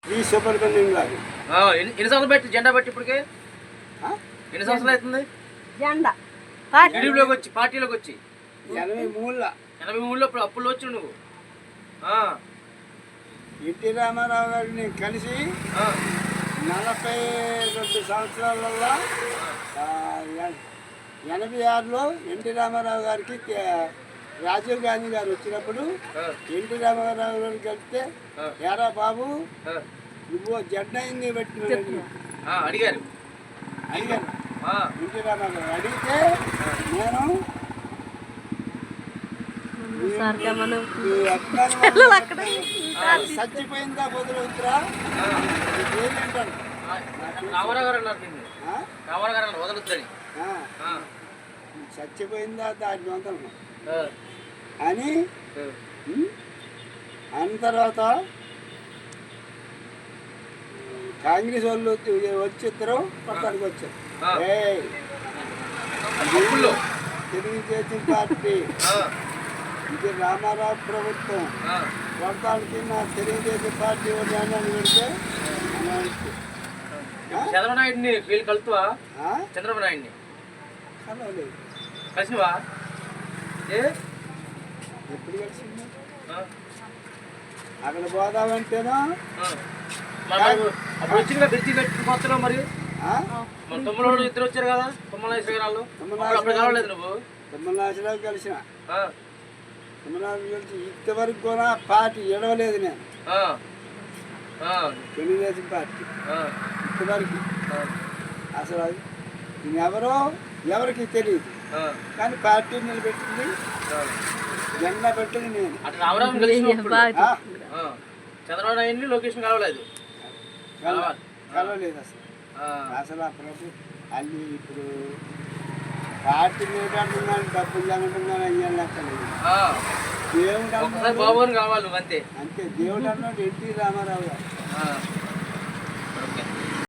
ఈ సుబ్రహ్మణ్యం గారు ఎన్ని సంవత్సరాలు పెట్టి జెండా పెట్టి ఇప్పటికే ఎన్ని సంవత్సరాలు అవుతుంది జెండా టీడీపీలోకి వచ్చి పార్టీలోకి వచ్చి 83లో అప్పుల్లో వచ్చి నువ్వు ఎన్టీ రామారావు గారిని కలిసి 42 సంవత్సరాలలో 86లో ఎన్టీ రామారావు గారికి రాజీవ్ గాంధీ గారు వచ్చినప్పుడు ఎన్టీ రామారావు గారిని కలిస్తే ఎరా బాబు నువ్వు జెండా ఎందుకు పెట్టిన అడిగారు ఎన్టీ రామారావు అడిగితే నేను చచ్చిపోయిందా వదిలేవుతురా ఏంటంటాడు రామారావు గారు అన్నారు రామారావు గారు అన్నారు వదలొద్దని చచ్చిపోయిందా దాని వదలను అని అన్న తర్వాత కాంగ్రెస్ వాళ్ళు వచ్చిద్దరు పట్టానికి వచ్చారు తెలుగుదేశం పార్టీ ఇది రామారావు ప్రభుత్వం కొడతానికి నా తెలుగుదేశం పార్టీ వాళ్ళు పెడితే చంద్రబాబు నాయుడిని వీళ్ళు కలుపుతావా చంద్రబాబు నాయుడిని కలవలేదు కలిసినవా ఎప్పుడు కలిసింది అక్కడ పోదామంటేనో అప్పుడు వచ్చింది బ్రిడ్జి కట్టుకొస్తున్నావు మరి మన తొమ్మిది ఇద్దరు వచ్చారు కదా తొమ్మలాశ్వరాలు అప్పుడు కలవలేదు నువ్వు తొమ్మలాశ్వరావు కలిసిన తొమ్మలాశ్వరావు కలిసి ఇంతవరకు కూడా పార్టీ ఎడవలేదు నేను తెలుగుదేశం పార్టీ ఇంతవరకు అసలు ఎవరో ఎవరికి తెలియదు కానీ పార్టీ నిలబెట్టింది జెండా పెట్టింది నేను చంద్రబాబు నాయుడిని లొకేషన్ కలవలేదు కలవలేదు అసలు అసలు ఆ ప్రభుత్వం అన్ని ఇప్పుడు పార్టీ నిలబెట్టున్నాను డబ్బులు లేకుంటున్నాను అయ్యాను దేవుడు బాబు కావాలి అంతే అంతే దేవుడు అన్నాడు ఎన్టీ రామారావు గారు.